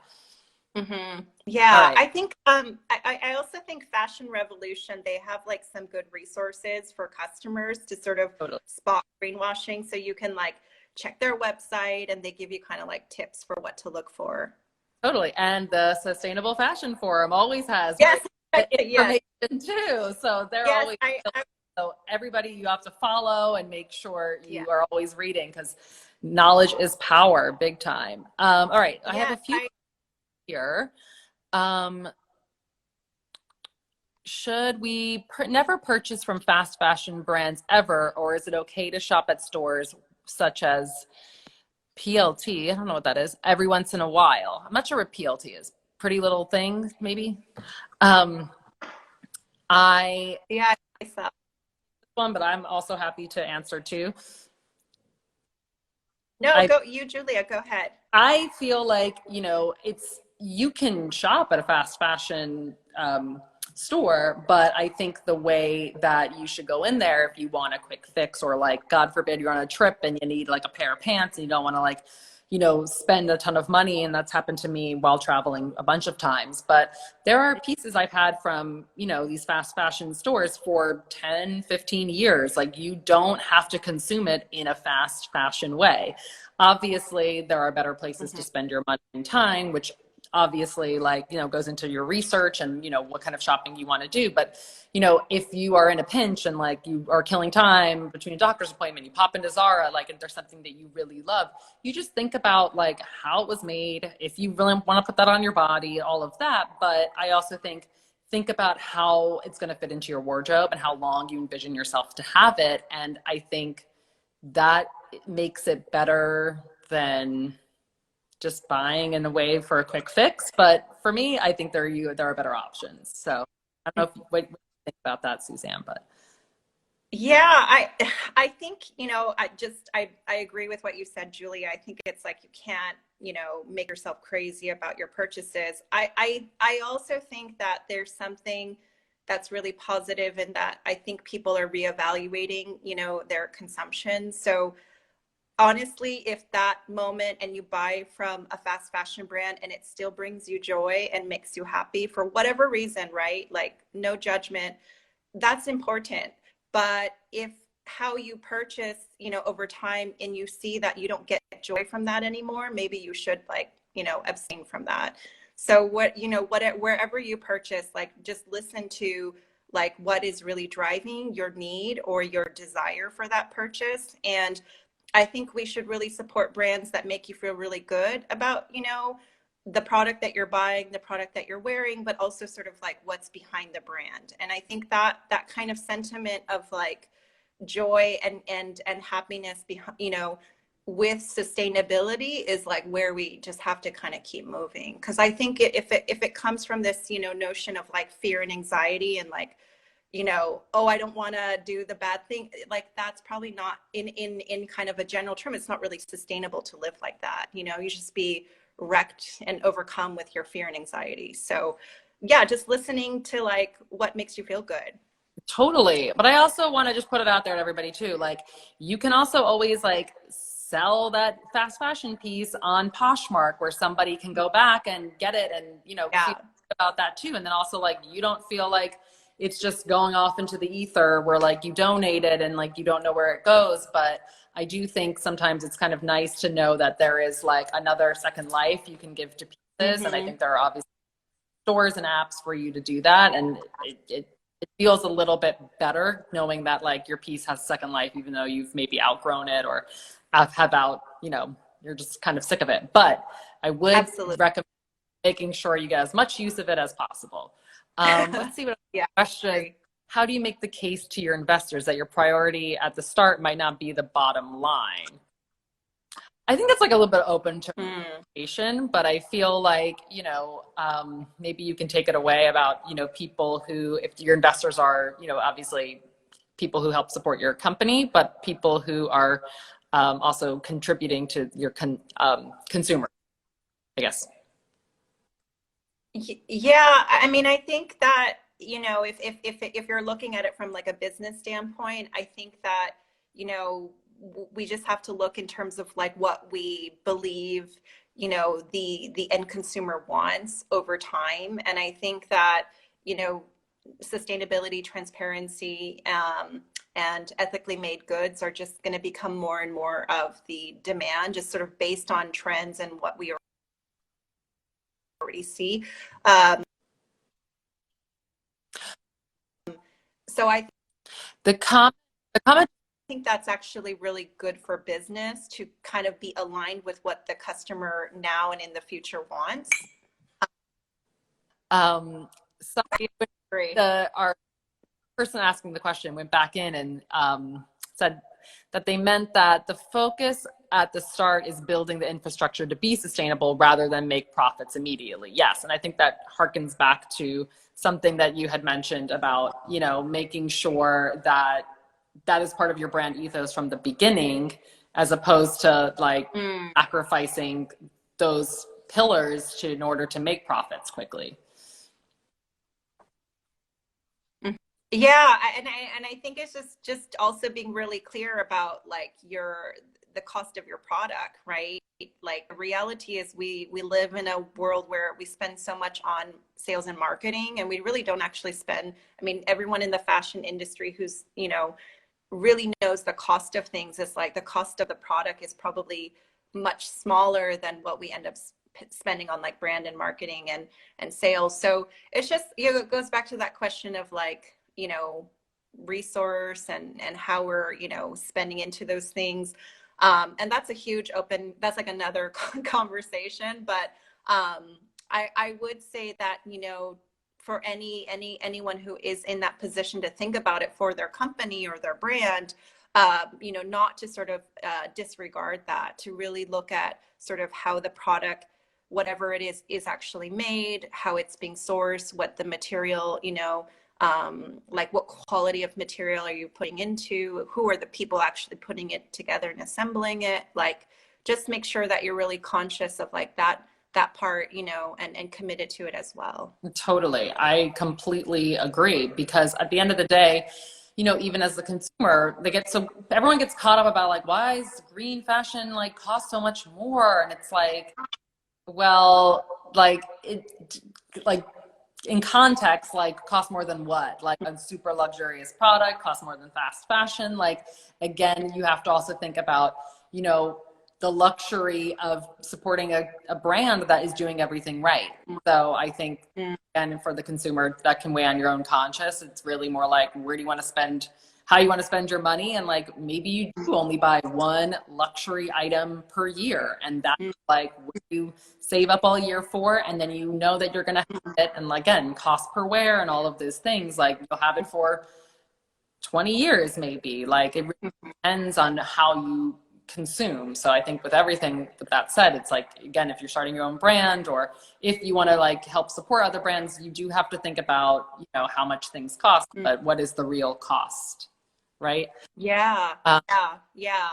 Yeah, right. I think I also think Fashion Revolution, they have like some good resources for customers to sort of spot greenwashing. So you can like check their website and they give you kind of like tips for what to look for. Totally. And the Sustainable Fashion Forum always has information too. So they're always so everybody you have to follow and make sure you are always reading, because knowledge is power, big time. All right. I have a few here. Should we never purchase from fast fashion brands ever, or is it okay to shop at stores such as PLT? I don't know what that is. Every once in a while. I'm not sure what PLT is. Pretty Little Thing, maybe. I saw one, but I'm also happy to answer too. No, go you, Julia. Go ahead. I feel like, you know, you can shop at a fast fashion store, but I think the way that you should go in there, if you want a quick fix, or like, God forbid, you're on a trip and you need like a pair of pants and you don't want to like, you know, spend a ton of money. And that's happened to me while traveling a bunch of times. But there are pieces I've had from, you know, these fast fashion stores for 10, 15 years. Like, you don't have to consume it in a fast fashion way. Obviously, there are better places to spend your money and time, which obviously, like, you know, goes into your research and, you know, what kind of shopping you want to do. But, you know, if you are in a pinch and like you are killing time between a doctor's appointment, you pop into Zara, like, if there's something that you really love, you just think about like how it was made, if you really want to put that on your body, all of that. But I also think about how it's going to fit into your wardrobe and how long you envision yourself to have it. And I think that makes it better than just buying in a way for a quick fix. But for me, I think there are better options. So I don't know what you think about that, Suzanne, but. Yeah, I think, you know, I agree with what you said, Julia. I think it's like, you can't, you know, make yourself crazy about your purchases. I also think that there's something that's really positive in that I think people are reevaluating, you know, their consumption. So honestly, if that moment and you buy from a fast fashion brand and it still brings you joy and makes you happy for whatever reason, right? Like, no judgment, that's important. But if how you purchase, you know, over time, and you see that you don't get joy from that anymore, maybe you should, like, you know, abstain from that. So wherever you purchase, like, just listen to like what is really driving your need or your desire for that purchase. And I think we should really support brands that make you feel really good about, you know, the product that you're buying, the product that you're wearing, but also sort of like what's behind the brand. And I think that kind of sentiment of like joy and happiness behind, you know, with sustainability is like where we just have to kind of keep moving. Because I think if it comes from this, you know, notion of like fear and anxiety and like, you know, oh, I don't want to do the bad thing, like, that's probably not in kind of a general term, it's not really sustainable to live like that. You know, you just be wrecked and overcome with your fear and anxiety. So yeah, just listening to like what makes you feel good. Totally. But I also want to just put it out there to everybody too. Like, you can also always like sell that fast fashion piece on Poshmark, where somebody can go back and get it and, you know, feel about that too. And then also, like, you don't feel like it's just going off into the ether where like you donate it and like you don't know where it goes. But I do think sometimes it's kind of nice to know that there is like another second life you can give to pieces. And I think there are obviously stores and apps for you to do that. And it feels a little bit better knowing that like your piece has second life, even though you've maybe outgrown it or you know, you're just kind of sick of it. But I would recommend making sure you get as much use of it as possible. Let's see what question. how do you make the case to your investors that your priority at the start might not be the bottom line? I think that's like a little bit open to interpretation, but I feel like, maybe you can take it away about, people who, if your investors are, obviously people who help support your company, but people who are also contributing to your consumer, I guess. Yeah, I mean, I think that, if you're looking at it from like a business standpoint, I think that, we just have to look in terms of like what we believe, the end consumer wants over time. And I think that, sustainability, transparency, and ethically made goods are just going to become more and more of the demand, just sort of based on trends and what we already see. So the comment I think that's actually really good for business to kind of be aligned with what the customer now and in the future wants. Sorry, our person asking the question went back in and said that they meant that the focus at the start is building the infrastructure to be sustainable rather than make profits immediately. Yes, and I think that harkens back to something that you had mentioned about, making sure that that is part of your brand ethos from the beginning, as opposed to like sacrificing those pillars in order to make profits quickly. Yeah, and I think it's just also being really clear about like the cost of your product, right? Like the reality is we live in a world where we spend so much on sales and marketing, and we really don't actually spend. I mean, everyone in the fashion industry who's, really knows the cost of things is like the cost of the product is probably much smaller than what we end up spending on like brand and marketing and sales. So it's just, it goes back to that question of like, resource and how we're, spending into those things. And that's a huge that's like another conversation. But I would say that, for anyone who is in that position to think about it for their company or their brand, not to sort of disregard that, to really look at sort of how the product, whatever it is actually made, how it's being sourced, what the material, like what quality of material are you putting into, who are the people actually putting it together and assembling it, like just make sure that you're really conscious of like that part, and committed to it as well. Totally. I completely agree, because at the end of the day, even as the consumer, everyone gets caught up about like, why is green fashion like cost so much more? And it's like, well, like in context, like cost more than what? Like a super luxurious product costs more than fast fashion. Like, again, you have to also think about, the luxury of supporting a brand that is doing everything right. So I think, again, for the consumer, that can weigh on your own conscience. It's really more like, where do you want to spend, how you want to spend your money? And like, maybe you do only buy one luxury item per year. And that's like what you save up all year for. And then you know that you're going to have it. And again, cost per wear and all of those things, like you'll have it for 20 years, maybe. Like it really depends on how you consume. So I think with everything with that said, it's like, again, if you're starting your own brand, or if you want to like help support other brands, you do have to think about, how much things cost, but what is the real cost, right? Yeah. Yeah.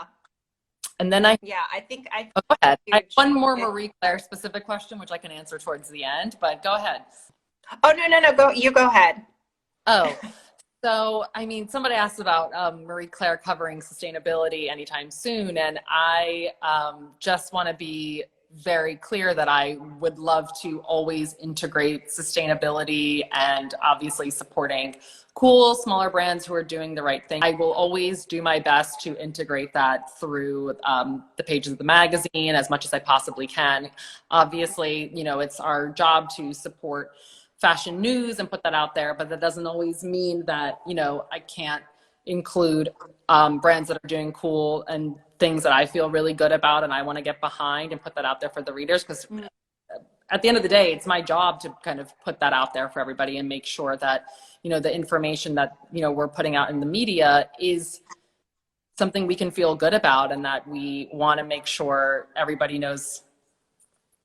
And then I think go ahead. I have one more Marie Claire specific question, which I can answer towards the end, but go ahead. Oh, no, you go ahead. Oh, so, I mean, somebody asked about Marie Claire covering sustainability anytime soon. And I just want to be very clear that I would love to always integrate sustainability and obviously supporting cool, smaller brands who are doing the right thing. I will always do my best to integrate that through the pages of the magazine as much as I possibly can. Obviously, it's our job to support fashion news and put that out there, but that doesn't always mean that, I can't include brands that are doing cool and things that I feel really good about and I want to get behind and put that out there for the readers. Because at the end of the day, it's my job to kind of put that out there for everybody and make sure that, the information that, we're putting out in the media is something we can feel good about, and that we want to make sure everybody knows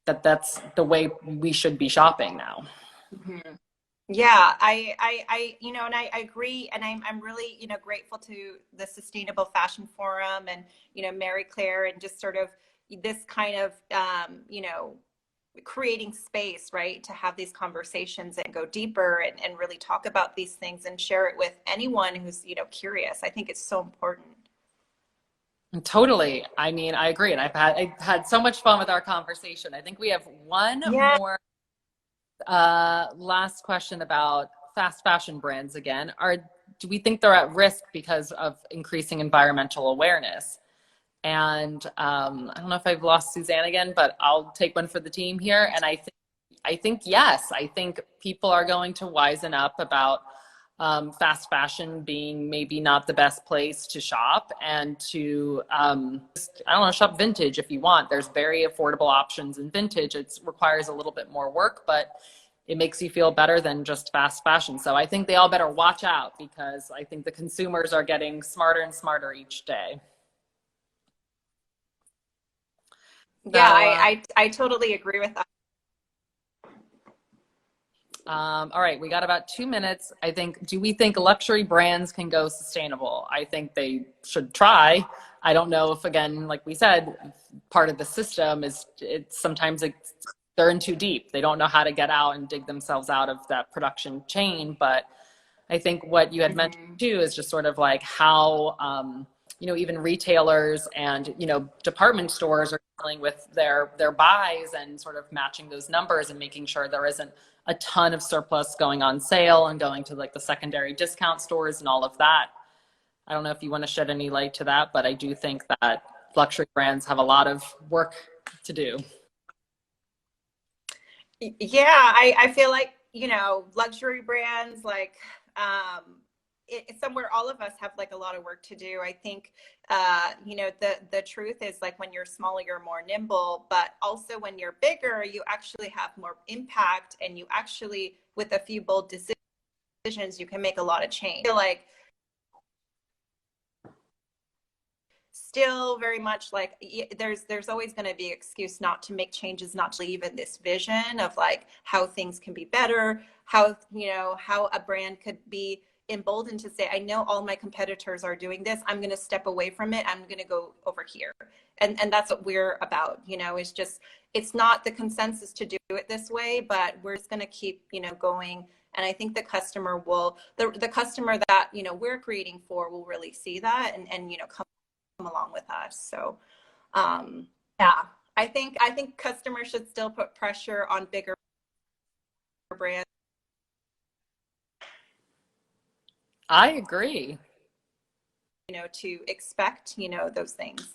that that's the way we should be shopping now. Mm-hmm. Yeah, and I agree, and I'm really, grateful to the Sustainable Fashion Forum and, Mary Claire, and just sort of this kind of, creating space, right, to have these conversations and go deeper and really talk about these things and share it with anyone who's, curious. I think it's so important. Totally. I mean, I agree. And I had so much fun with our conversation. I think we have one more last question about fast fashion brands again. Do we think they're at risk because of increasing environmental awareness? And I don't know if I've lost Suzanne again, but I'll take one for the team here. And I think yes. I think people are going to wisen up about fast fashion being maybe not the best place to shop, and to shop vintage if you want. There's very affordable options in vintage. It requires a little bit more work, but it makes you feel better than just fast fashion. So I think they all better watch out, because I think the consumers are getting smarter and smarter each day. Yeah, I totally agree with that. All right, we got about 2 minutes. Do we think luxury brands can go sustainable? I think they should try. I don't know if, again, like we said, part of the system is sometimes they're in too deep. They don't know how to get out and dig themselves out of that production chain. But I think what you had mentioned too is just sort of like how, even retailers and, department stores are dealing with their buys and sort of matching those numbers and making sure there isn't a ton of surplus going on sale and going to like the secondary discount stores and all of that. I don't know if you want to shed any light to that, but I do think that luxury brands have a lot of work to do. Yeah, I feel like, luxury brands, like, it's somewhere all of us have like a lot of work to do. I think, the truth is, like, when you're smaller, you're more nimble, but also when you're bigger, you actually have more impact, and you actually, with a few bold decisions, you can make a lot of change. I feel like still very much like there's always going to be an excuse not to make changes, not to believe in this vision of like how things can be better, how a brand could be emboldened to say, I know all my competitors are doing this, I'm going to step away from it, I'm going to go over here. And that's what we're about. It's just, it's not the consensus to do it this way, but we're just going to keep going. And I think the customer will, the customer that we're creating for will really see that and come along with us. So yeah, I think customers should still put pressure on bigger brands. I agree. To expect those things.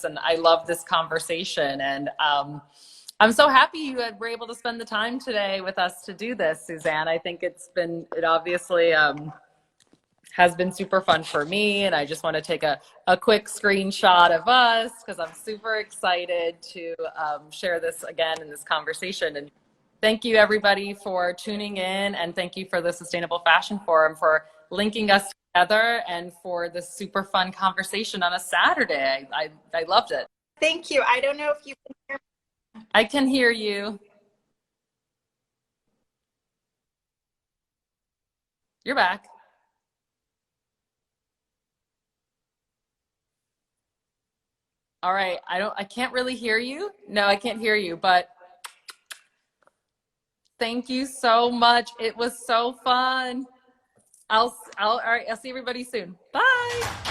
And I love this conversation, and I'm so happy you were able to spend the time today with us to do this, Suzanne. I think it obviously has been super fun for me, and I just want to take a quick screenshot of us because I'm super excited to share this again in this conversation. And thank you everybody for tuning in, and thank you for the Sustainable Fashion Forum for linking us together and for this super fun conversation on a Saturday. I loved it. Thank you. I don't know if you can hear me. I can hear you. You're back. All right. I can't really hear you. No, I can't hear you, but thank you so much. It was so fun. All right. I'll see everybody soon. Bye.